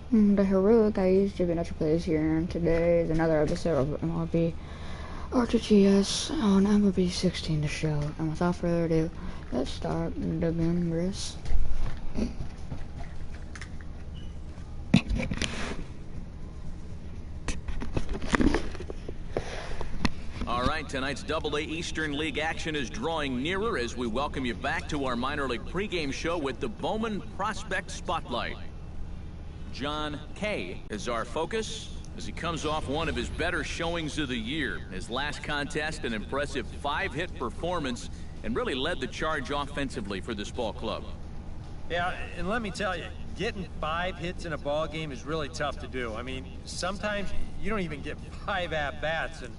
The hello guys, Jibinachi Plays here, and today is another episode of MLB Rtts on MLB 16 the show. And without further ado, let's start the game race. All right, tonight's Double-A Eastern League action is drawing nearer as we welcome you back to our minor league pregame show with the Bowman Prospect Spotlight. John Kay is our focus as he comes off one of his better showings of the year. His last contest, an impressive 5-hit performance, and really led the charge offensively for this ball club. Yeah, and let me tell you, getting 5 hits in a ball game is really tough to do. I mean, sometimes you don't even get 5 at-bats, and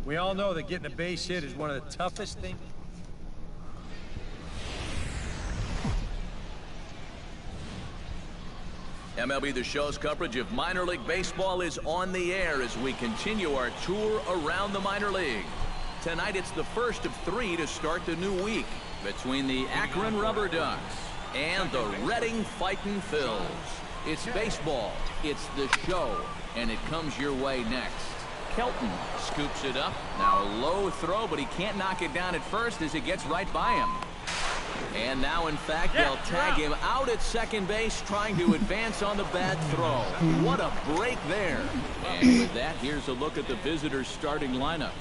we all know that getting a base hit is one of the toughest things. MLB The Show's coverage of minor league baseball is on the air as we continue our tour around the minor league. Tonight it's the first of 3 to start the new week between the Akron Rubber Ducks and the Reading Fightin' Phils. It's baseball, it's the show, and it comes your way next. Kelton scoops it up. Now a low throw, but he can't knock it down at first as it gets right by him. And now, in fact, they'll tag him out at second base, trying to advance on the bad throw. What a break there. And with that, here's a look at the visitors' starting lineup.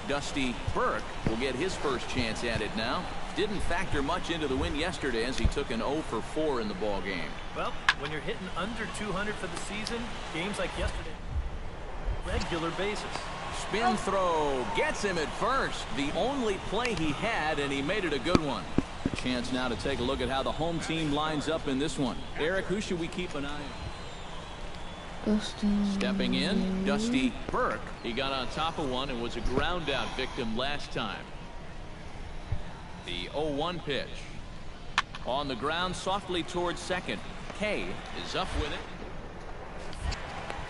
Dusty Burke will get his first chance at it now. Didn't factor much into the win yesterday as he took an 0 for 4 in the ball game. Well, when you're hitting under 200 for the season, games like yesterday, regular basis. Spin throw gets him at first. The only play he had, and he made it a good one. A chance now to take a look at how the home team lines up in this one. Eric, who should we keep an eye on? Stepping in, Dusty Burke. He got on top of one and was a ground out victim last time. The 0-1 pitch. On the ground, softly towards second. Kay is up with it.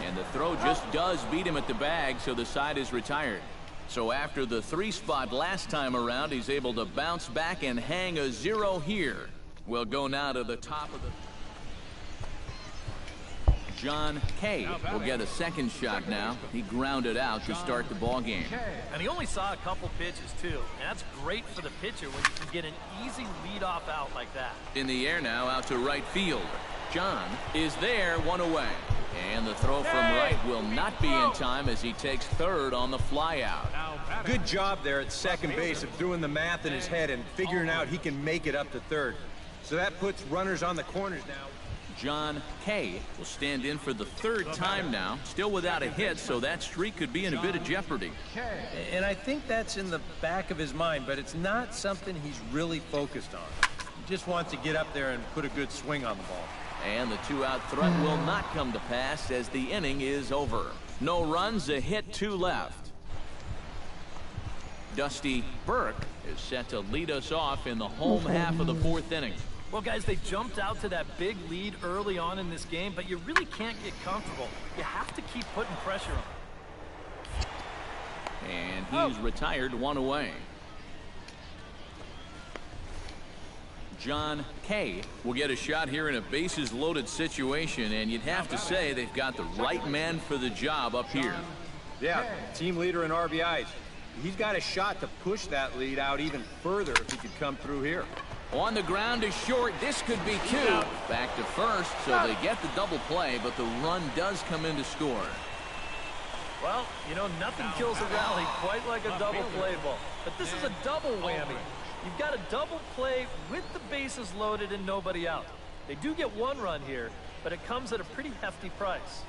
And the throw just does beat him at the bag, so the side is retired. So after the 3 spot last time around, he's able to bounce back and hang a 0 here. We'll go now to the top of the... John Kay will get a second shot now. He grounded out to start the ball game. And he only saw a couple pitches, too. And that's great for the pitcher when you can get an easy leadoff out like that. In the air now, out to right field. John is there, 1 away. And the throw from right will not be in time as he takes third on the flyout. Good job there at second base of doing the math in his head and figuring out he can make it up to third. So that puts runners on the corners now. John Kay will stand in for the 3rd time now, still without a hit, so that streak could be in a bit of jeopardy. And I think that's in the back of his mind, but it's not something he's really focused on. He just wants to get up there and put a good swing on the ball. And the 2-out threat will not come to pass as the inning is over. No runs, a hit, 2 left. Dusty Burke is set to lead us off in the home half of the 4th inning. Well, guys, they jumped out to that big lead early on in this game, but you really can't get comfortable. You have to keep putting pressure on. And he's retired, 1 away. John Kay will get a shot here in a bases-loaded situation, and you'd have to say they've got the right man for the job up here. Yeah, team leader in RBIs. He's got a shot to push that lead out even further if he could come through here. On the ground is short. This could be 2. Back to first, so they get the double play, but the run does come in to score. Well, you know, nothing kills a rally quite like a double play ball. But this is a double whammy. You've got a double play with the bases loaded and nobody out. They do get 1 run here, but it comes at a pretty hefty price.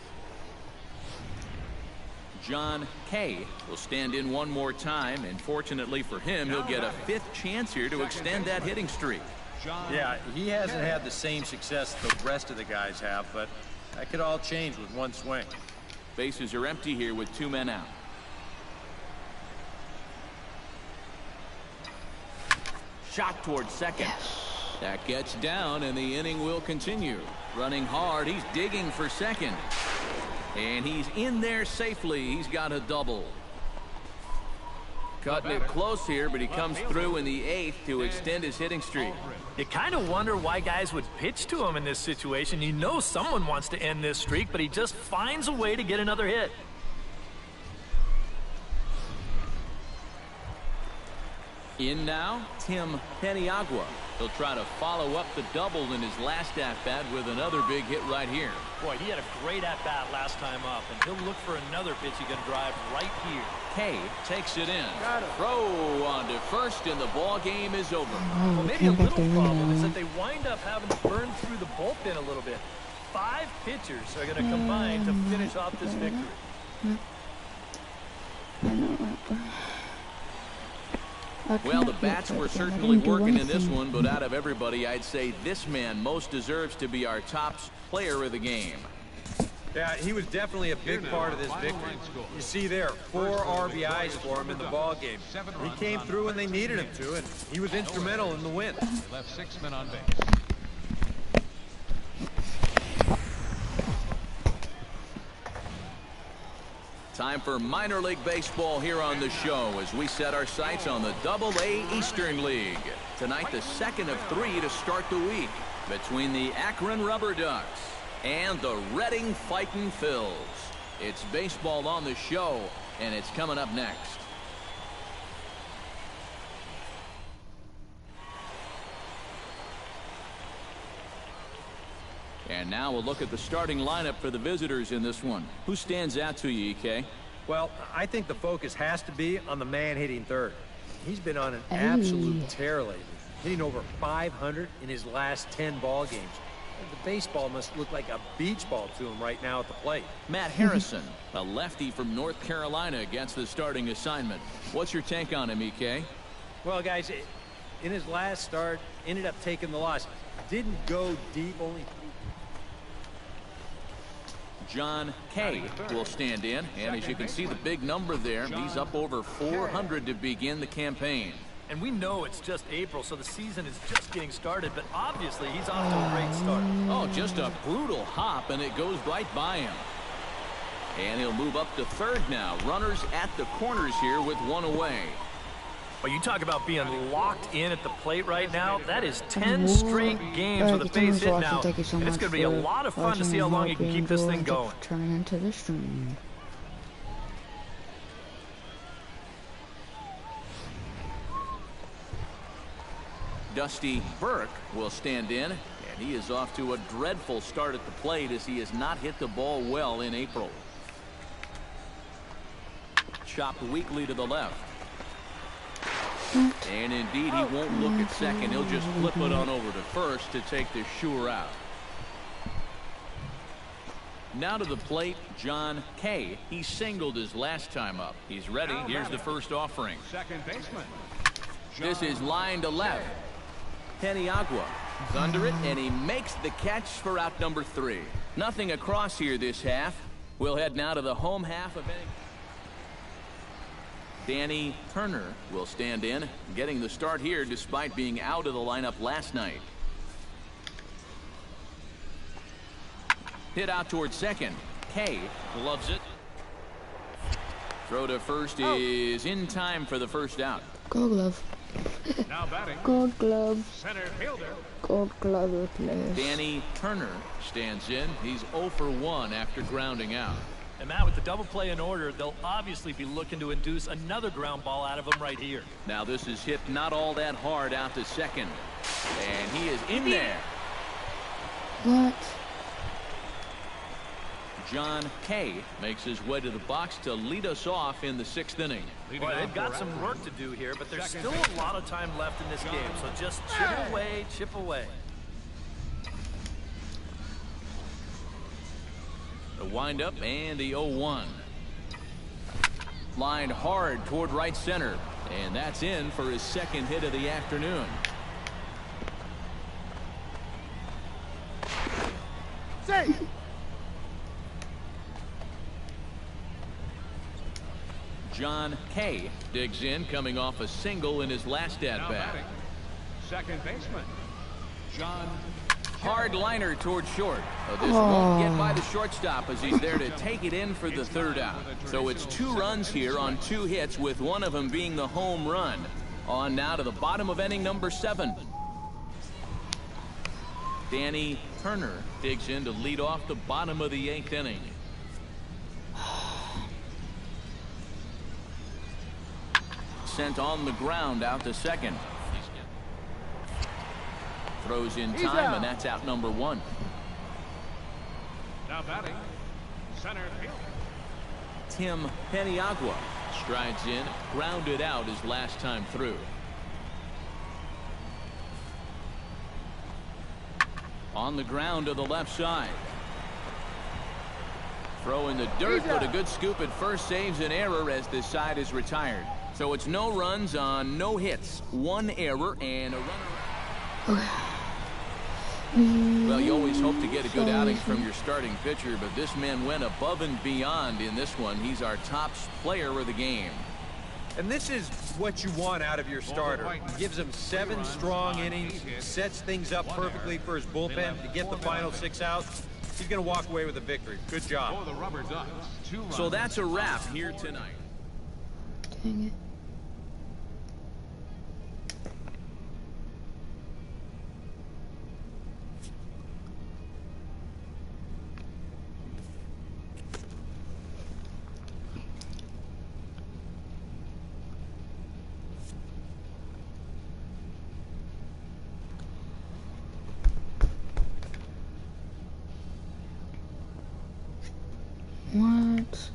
John Kay will stand in 1 more time, and fortunately for him, he'll get a 5th chance here to extend that hitting streak. Yeah, he hasn't had the same success the rest of the guys have, but that could all change with 1 swing. Bases are empty here with 2 men out. Shot towards second. That gets down, and the inning will continue. Running hard, he's digging for second. And he's in there safely. He's got a double. Cutting it close here, but he comes through in the 8th to extend his hitting streak. You kind of wonder why guys would pitch to him in this situation. You know someone wants to end this streak, but he just finds a way to get another hit. In now, Tim Paniagua. He'll try to follow up the double in his last at-bat with another big hit right here. Boy, he had a great at-bat last time up, and he'll look for another pitch he can drive right here. Kay takes it in. Throw on to first, and the ball game is over. Well, maybe a little problem is that they wind up having to burn through the bullpen a little bit. 5 pitchers are going to combine to finish off this victory. Well, the bats were certainly working in this one, but out of everybody, I'd say this man most deserves to be our top player of the game. Yeah, he was definitely a big part of this victory. You see there, 4 RBIs for him in the ball game. He came through when they needed him to, and he was instrumental in the win. Left 6 men on base. Time for minor league baseball here on the show as we set our sights on the Double-A Eastern League. Tonight, the second of 3 to start the week between the Akron Rubber Ducks and the Reading Fightin' Phils. It's baseball on the show, and it's coming up next. And now we'll look at the starting lineup for the visitors in this one. Who stands out to you, EK? Well, I think the focus has to be on the man hitting third. He's been on an absolute tear lately, hitting over 500 in his last 10 ball games. The baseball must look like a beach ball to him right now at the plate. Matt Harrison, a lefty from North Carolina, against the starting assignment. What's your take on him, EK? Well, guys, in his last start, ended up taking the loss. Didn't go deep, only... John Kay will stand in, and as you can see the big number there, he's up over 400 to begin the campaign. And we know it's just April, so the season is just getting started, but obviously he's off to a great start. Oh, just a brutal hop, and it goes right by him. And he'll move up to third now. Runners at the corners here with 1 away. Well, you talk about being locked in at the plate right now. That is 10 straight games with a base hit now. And it's going to be a lot of fun to see how long you can keep this thing going. Turning into the stream. Dusty Burke will stand in, and he is off to a dreadful start at the plate as he has not hit the ball well in April. Chopped weakly to the left. And indeed, he won't look at second. He'll just flip it on over to first to take the sure out. Now to the plate, John Kay. He singled his last time up. He's ready. Here's the first offering. Second baseman. This is line to left. Paniagua is under it, and he makes the catch for out number 3. Nothing across here this half. We'll head now to the home half of inning. Danny Turner will stand in, getting the start here despite being out of the lineup last night. Hit out towards second. Kay gloves it. Throw to first is in time for the first out. Gold glove. Now batting. Gold glove. Center fielder. Gold glove replace. Danny Turner stands in. He's 0 for 1 after grounding out. And Matt, with the double play in order, they'll obviously be looking to induce another ground ball out of him right here. Now this is hit not all that hard out to second. And he is in there. What? John Kay makes his way to the box to lead us off in the 6th inning. Boy, they've got some work to do here, but there's still a lot of time left in this game, so just chip away, chip away. The windup and the 0-1. Lined hard toward right center, and that's in for his second hit of the afternoon. John Kay digs in, coming off a single in his last at-bat. Second baseman, John Hard liner towards short. This won't get by the shortstop as he's there to take it in for the third out. So it's 2 runs here on 2 hits, with one of them being the home run. On now to the bottom of inning number 7. Danny Turner digs in to lead off the bottom of the 8th inning. Sent on the ground out to second. Throws in time, and that's out number 1. Now batting, center field. Tim Peniagua strides in, grounded out his last time through. On the ground to the left side. Throw in the dirt, but a good scoop at first saves an error as this side is retired. So it's no runs on no hits, 1 error and a runner. Well, you always hope to get a good outing from your starting pitcher, but this man went above and beyond in this one. He's our top player of the game. And this is what you want out of your starter. He gives him 7 strong innings, sets things up perfectly for his bullpen to get the final 6 outs. He's going to walk away with a victory. Good job. For the Rubber Ducks, 2 runs. So that's a wrap here tonight. Dang it. What?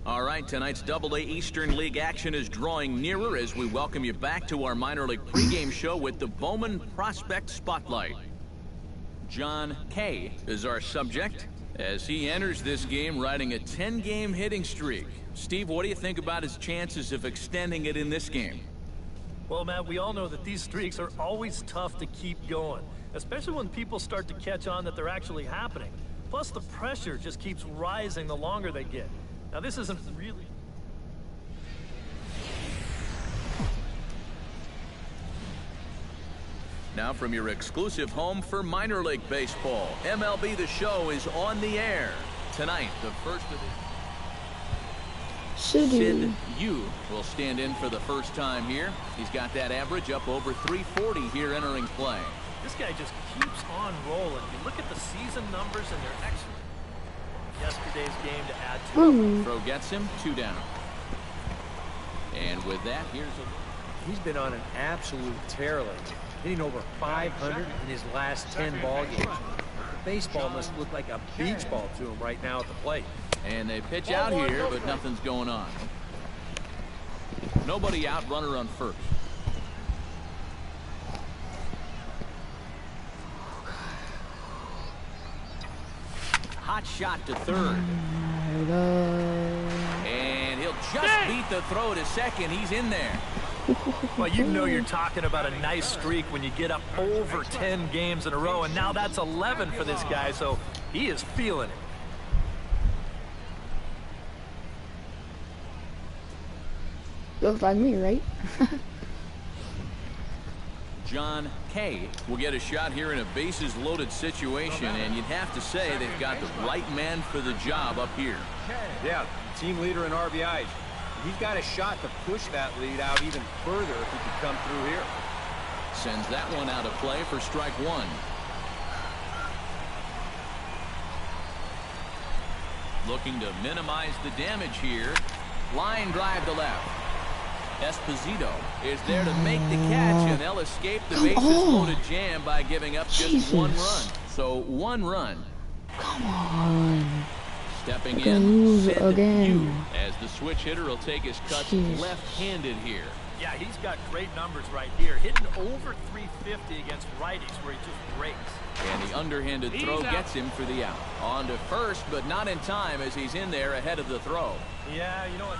All right, tonight's AA Eastern League action is drawing nearer as we welcome you back to our minor league pregame show with the Bowman Prospect Spotlight. John Kay is our subject as he enters this game riding a 10-game hitting streak. Steve, what do you think about his chances of extending it in this game? Well, Matt, we all know that these streaks are always tough to keep going, especially when people start to catch on that they're actually happening. Plus, the pressure just keeps rising the longer they get. Now, this isn't really... Now from your exclusive home for minor league baseball, MLB The Show is on the air. Tonight, the first of the... Sid Yu will stand in for the first time here. He's got that average up over 340 here entering play. This guy just keeps on rolling. You look at the season numbers and they're excellent. Yesterday's game to add to. Throw gets him, 2 down. And with that, here's a... He's been on an absolute tear lately, hitting over 500 in his last 10 ball games. Baseball must look like a beach ball to him right now at the plate. And they pitch out here, but nothing's going on. Nobody out, runner on first. Hot shot to third. And he'll just beat the throw to second. He's in there. Well, you know you're talking about a nice streak when you get up over 10 games in a row, and now that's 11 for this guy, so he is feeling it. Looks like me, right? John Kay will get a shot here in a bases loaded situation, and you'd have to say they've got the right man for the job up here. Yeah, team leader in RBIs. He's got a shot to push that lead out even further if he could come through here. Sends that one out of play for strike one. Looking to minimize the damage here. Line drive to left. Esposito is there to make the catch, and they'll escape the bases loaded jam by giving up just one run. So 1 run. Come on. Stepping Gonna in, lose Sid again. Yu, as the switch hitter will take his cuts Jeez. left-handed here. Yeah, he's got great numbers right here. Hitting over 350 against righties where he just breaks. And the underhanded throw gets him for the out. On to first, but not in time as he's in there ahead of the throw. Yeah, you know what?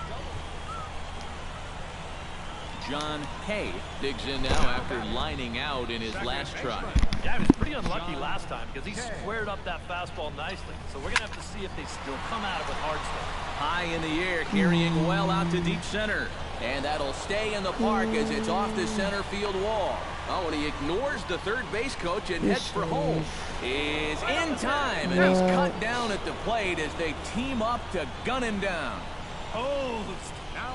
John Kay digs in now after lining out in his last try. Yeah, he was pretty unlucky last time because he squared up that fastball nicely. So we're going to have to see if they still come at it with hard stuff. High in the air, carrying well out to deep center. And that'll stay in the park as it's off the center field wall. Oh, and he ignores the third base coach and heads for home. Is in time, and he's cut down at the plate as they team up to gun him down. Oh,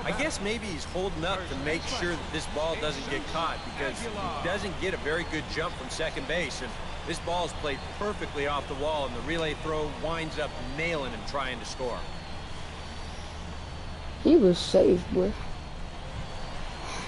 I guess maybe he's holding up to make sure that this ball doesn't get caught because he doesn't get a very good jump from second base. And this ball's played perfectly off the wall, and the relay throw winds up nailing him trying to score. He was safe, boy.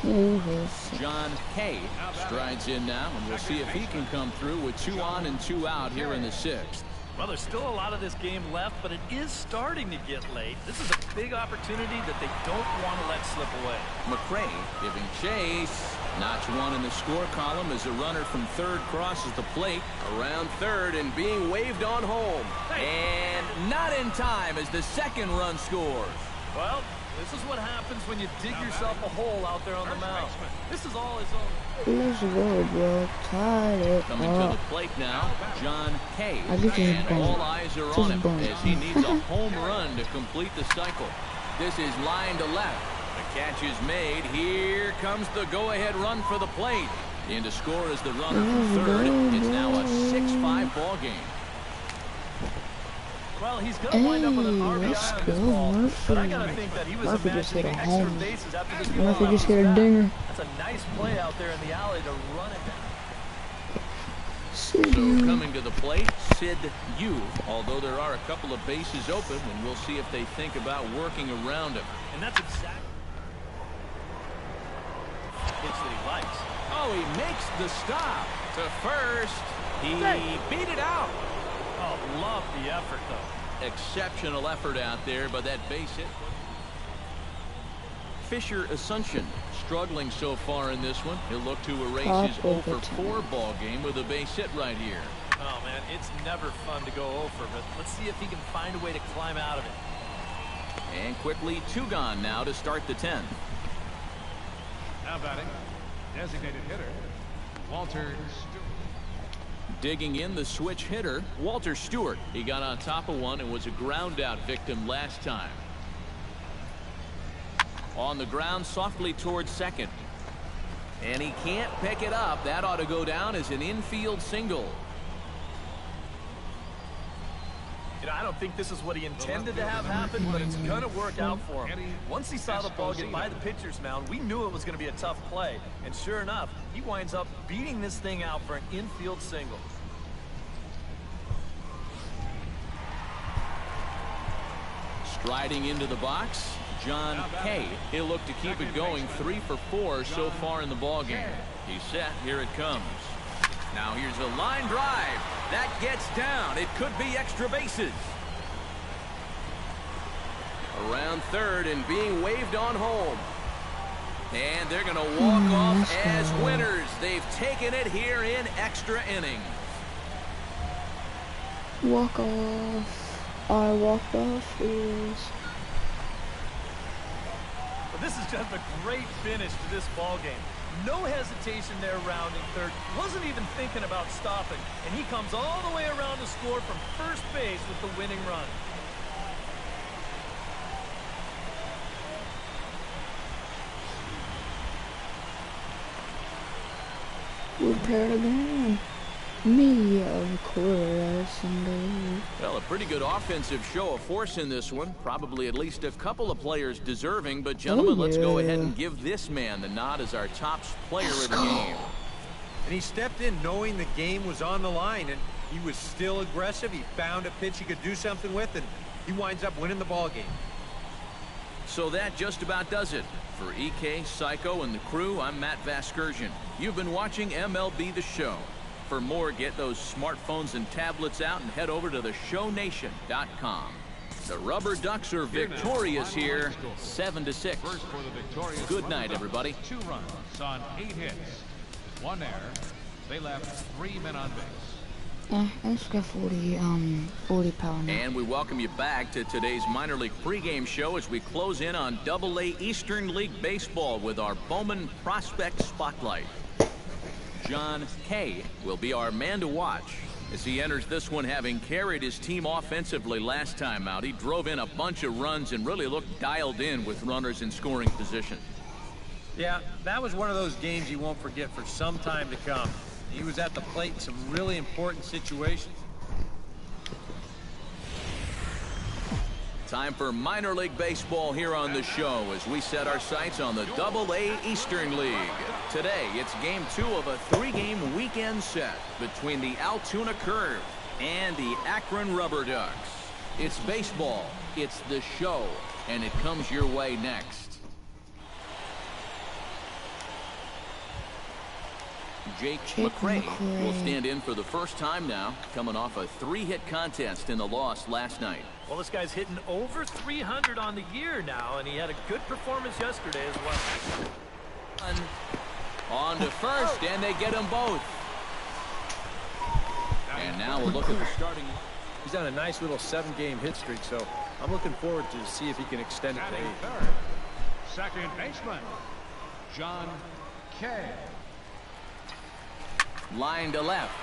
John Kay strides in now, and we'll see if he can come through with 2 on and 2 out here in the 6th. Well, there's still a lot of this game left, but it is starting to get late. This is a big opportunity that they don't want to let slip away. McRae giving chase. Notch 1 in the score column as a runner from third crosses the plate around third and being waved on home. And not in time as the second run scores. Well, this is what happens when you dig yourself a hole out there on the mound. This is all his own. Let's go, bro. Tied it Coming to the plate now, John Kay. And all eyes are on him as he needs a home run to complete the cycle. This is line to left. The catch is made. Here comes the go-ahead run for the plate. In to score is the runner from third. It's now a 6-5 ball game. Well, he's going to wind up with an RBI on this ball, but I got to think that he was Murphy just hit imagining a extra home. bases after this Murphy blowout. just hit a dinger. That's a nice play out there in the alley to run it down. So coming to the plate, Sid Yu. Although there are a couple of bases open, and we'll see if they think about working around him. And that's exactly pitch that he likes. Oh, he makes the stop to first. He beat it out. Oh, love the effort, though. Exceptional effort out there, but that base hit. Fisher Asuncion struggling so far in this one. He'll look to erase his 0 for 4 ball game with a base hit right here. Oh, man, it's never fun to go over, but let's see if he can find a way to climb out of it. And quickly 2 gone now to start the 10th. Now batting, designated hitter, Walter Stewart. Digging in the switch hitter, Walter Stewart. He got on top of one and was a ground out victim last time. On the ground softly towards second. And he can't pick it up. That ought to go down as an infield single. You know, I don't think this is what he intended to have happen, but it's going to work out for him. Once he saw the ball get by the pitcher's mound, we knew it was going to be a tough play. And sure enough, he winds up beating this thing out for an infield single. Striding into the box, John Kay. He'll look to keep it going. 3 for 4 so far in the ball game. He's set. Here it comes. Now here's a line drive. That gets down. It could be extra bases. Around third and being waved on home. And they're going to walk off as winners. They've taken it here in extra innings. Walk off. I walked off. But this is just a great finish to this ball game. No hesitation there rounding third. Wasn't even thinking about stopping. And he comes all the way around to score from first base with the winning run. We're paired again. Me, of course, indeed. Well, a pretty good offensive show of force in this one. Probably at least a couple of players deserving. But, gentlemen, let's go ahead and give this man the nod as our top player of the game. And he stepped in knowing the game was on the line, and he was still aggressive. He found a pitch he could do something with, and he winds up winning the ball game. So that just about does it. For EK, Psycho, and the crew, I'm Matt Vasgersian. You've been watching MLB The Show. For more, get those smartphones and tablets out and head over to theshownation.com. The Rubber Ducks are victorious here, 7-6. Good night, everybody. 2 runs on 8 hits. 1 error. They left 3 men on base. Let's get 40 power now. And we welcome you back to today's minor league pregame show as we close in on Double-A Eastern League Baseball with our Bowman Prospect Spotlight. John Kay will be our man to watch as he enters this one, having carried his team offensively last time out. He drove in a bunch of runs and really looked dialed in with runners in scoring position. Yeah, that was one of those games you won't forget for some time to come. He was at the plate in some really important situations. Time for minor league baseball here on the show as we set our sights on the Double-A Eastern League. Today, it's game 2 of a 3-game weekend set between the Altoona Curve and the Akron Rubber Ducks. It's baseball, it's the show, and it comes your way next. Jake McRae will stand in for the first time now, coming off a 3-hit contest in the loss last night. Well, this guy's hitting over 300 on the year now, and he had a good performance yesterday as well. On to first, and they get them both. And now we'll look at the starting. He's on a nice little 7-game hit streak, so I'm looking forward to see if he can extend it to 8. Third, second baseman, John Kay. Line to left.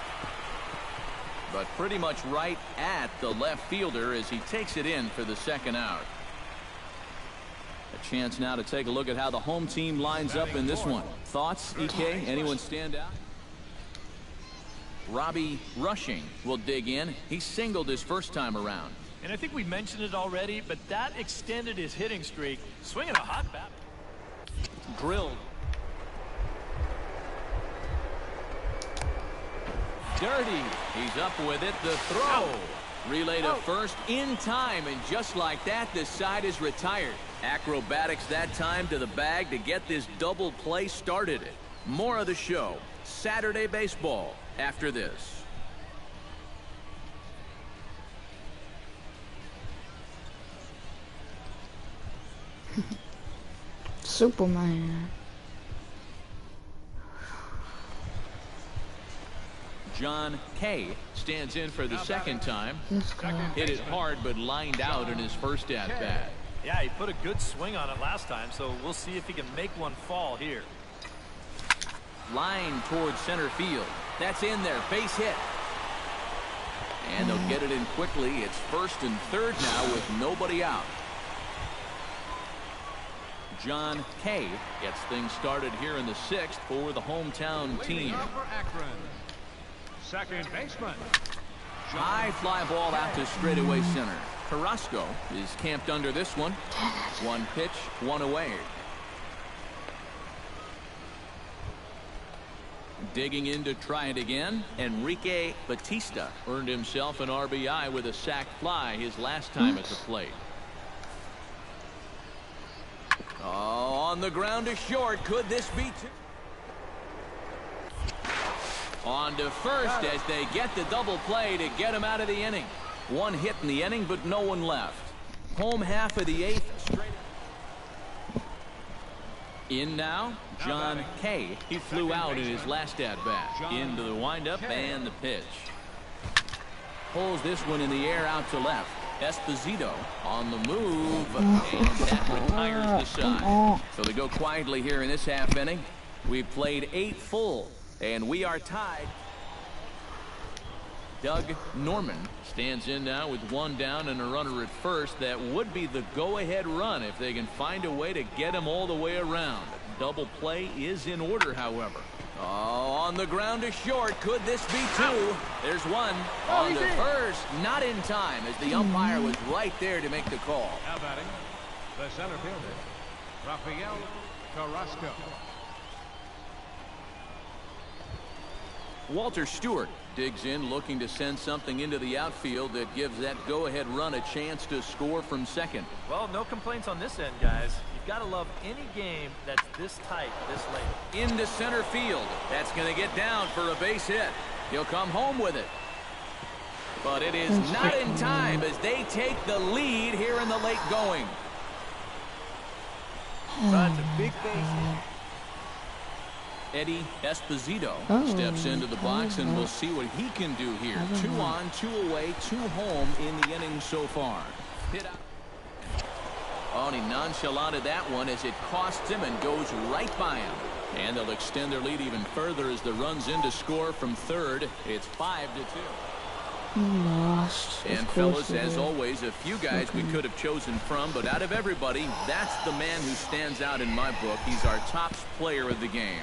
But pretty much right at the left fielder as he takes it in for the second out. A chance now to take a look at how the home team lines up in this one. Thoughts, EK? Anyone stand out? Robbie Rushing will dig in. He singled his first time around. And I think we mentioned it already, but that extended his hitting streak. Swinging a hot bat. Drilled. Dirty. He's up with it. The throw. Relay to first in time, and just like that, the side is retired. Acrobatics that time to the bag to get this double play started. More of the show. Saturday baseball after this. Superman. John Kay stands in for the second time. Let's go. Hit it hard, but lined out in his first at-bat. Yeah, he put a good swing on it last time, so we'll see if he can make one fall here. Line towards center field. That's in there. Base hit. And they'll get it in quickly. It's first and third now with nobody out. John Kay gets things started here in the 6th for the hometown team. Second baseman. High fly ball out to straightaway center. Carrasco is camped under this one. One pitch, one away. Digging in to try it again. Enrique Batista earned himself an RBI with a sac fly his last time at the plate. Oh, on the ground to short. Could this be two? On to first as they get the double play to get him out of the inning. One hit in the inning, but no one left. Home half of the 8th. Straight in now, John Kay. He flew out in his last at-bat. Into the windup and the pitch. Pulls this one in the air out to left. Esposito on the move, and that retires the side. So they go quietly here in this half inning. We've played 8 full, and we are tied. Doug Norman stands in now with one down and a runner at first. That would be the go-ahead run if they can find a way to get him all the way around. Double play is in order, however. On the ground to short. Could this be two? There's one. On the first, not in time, as the umpire was right there to make the call. Now batting, the center fielder, Rafael Carrasco. Walter Stewart digs in, looking to send something into the outfield that gives that go-ahead run a chance to score from second. Well, no complaints on this end, guys. You've got to love any game that's this tight, this late. Into center field. That's going to get down for a base hit. He'll come home with it. But it is not in time as they take the lead here in the late going. That's a big base hit. Eddie Esposito steps into the box, and we'll see what he can do here. 2 on, 2 away, 2 home in the inning so far. Hit out. Oh, and he nonchalanted that one as it costs him and goes right by him. And they'll extend their lead even further as the runs in to score from third. It's 5-2. Lost. And fellas, as always, a few guys we could have chosen from, but out of everybody, that's the man who stands out in my book. He's our top player of the game.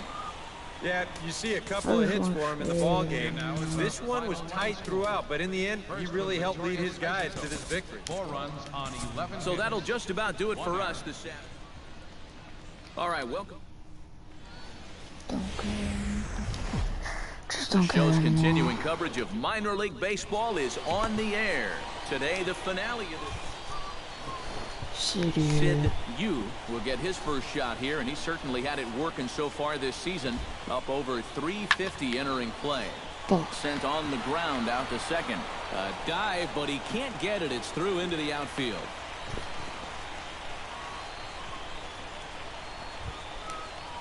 Yeah, you see a couple of hits for him in the ball game. This one was tight throughout, but in the end, he really helped lead his guys to this victory. 4 runs on 11. So that'll just about do it for us this Saturday. All right, welcome. Don't care. Just The don't care show's anymore. continuing coverage of minor league baseball is on the air. Today, the finale of the Sid Yu will get his first shot here, and he certainly had it working so far this season. Up over 350 entering play. Sent on the ground out to second. A dive, but he can't get it. It's through into the outfield.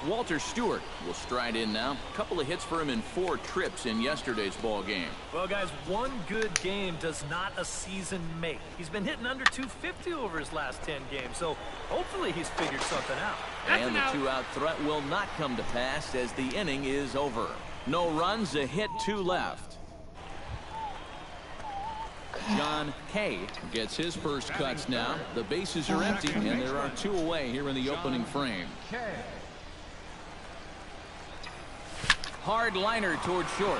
Walter Stewart will stride in now. A couple of hits for him in 4 trips in yesterday's ball game. Well, guys, one good game does not a season make. He's been hitting under 250 over his last 10 games, so hopefully he's figured something out. And the 2-out threat will not come to pass as the inning is over. No runs, a hit, 2 left. John Kay gets his first cuts now. The bases are empty, and there are 2 away here in the opening frame. Hard liner toward short.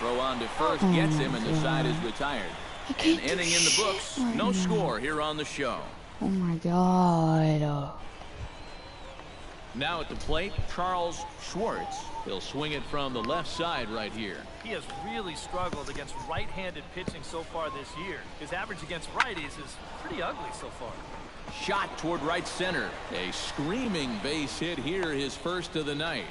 Throw on to first gets him, and the side is retired. An inning in the books. No score here on the show. Oh my God. Now at the plate, Charles Schwartz. He'll swing it from the left side right here. He has really struggled against right-handed pitching so far this year. His average against righties is pretty ugly so far. Shot toward right center. A screaming base hit here, his first of the night.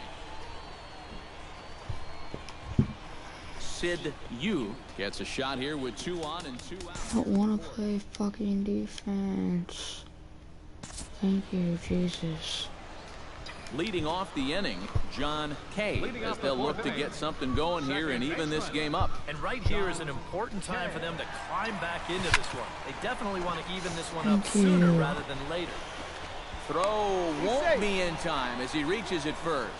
Sid Yu gets a shot here with 2 on and 2 out. I don't want to play fucking defense. Thank you, Jesus. Leading off the inning, John Kay, as they'll look to get something going here and even this game up. And right here is an important time for them to climb back into this one. They definitely want to even this one up sooner rather than later. Throw won't be in time as he reaches it first.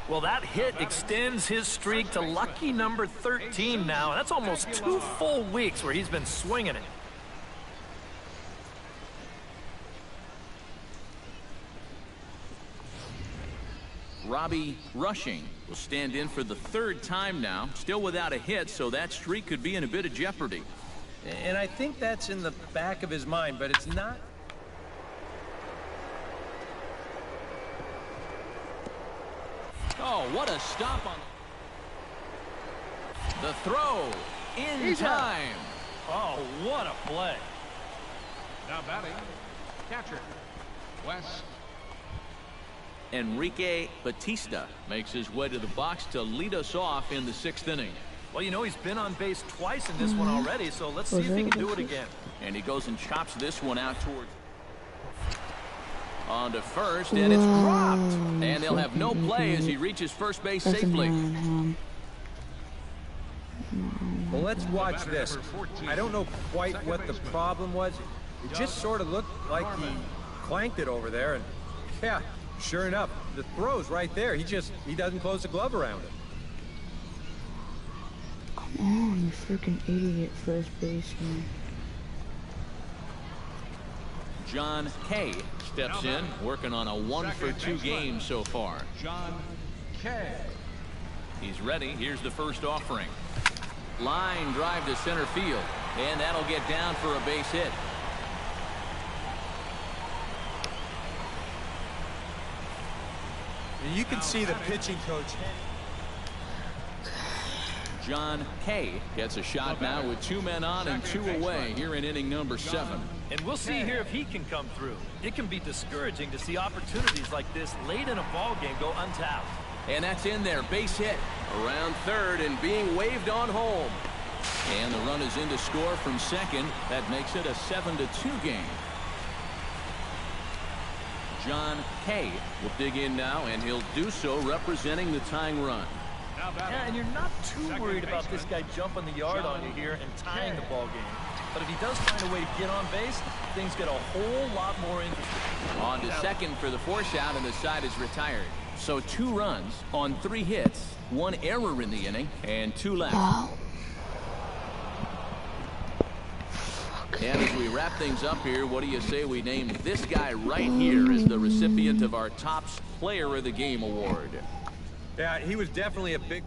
Well, that hit extends his streak to lucky number 13 now. That's almost 2 full weeks where he's been swinging it. Robbie Rushing will stand in for the 3rd time now. Still without a hit, so that streak could be in a bit of jeopardy. And I think that's in the back of his mind, but it's not. Oh, what a stop on the throw in time. Oh, what a play. Now batting, catcher, Wes. Enrique Batista makes his way to the box to lead us off in the 6th inning. Well, you know, he's been on base twice in this one already, so let's see if he can do it again. And he goes and chops this one out towards on to first, and it's dropped. And they'll have no play as he reaches first base safely. Well, let's watch this. I don't know quite what the problem was. It just sort of looked like he clanked it over there, and yeah, sure enough, the throw's right there. He doesn't close the glove around it. Come on, you freaking idiot first baseman. John Kay steps in, working on a 1-for-2 game so far. John Kay. He's ready. Here's the first offering. Line drive to center field, and that'll get down for a base hit. And you can see the pitching coach. John Kay gets a shot now with 2 men on and 2 away here in inning number 7. And we'll see here if he can come through. It can be discouraging to see opportunities like this late in a ball game go untapped. And that's in there. Base hit around third and being waved on home. And the run is in to score from second. That makes it a 7-2 game. John Kay will dig in now, and he'll do so representing the tying run. Yeah, and you're not too worried about this guy jumping the yard on you here and tying the ball game. But if he does find a way to get on base, things get a whole lot more interesting. On to second for the force out, and the side is retired. So 2 runs on 3 hits, 1 error in the inning, and 2 left. Wow. And as we wrap things up here, what do you say we name this guy right here as the recipient of our Tops Player of the Game award? Yeah, he was definitely a big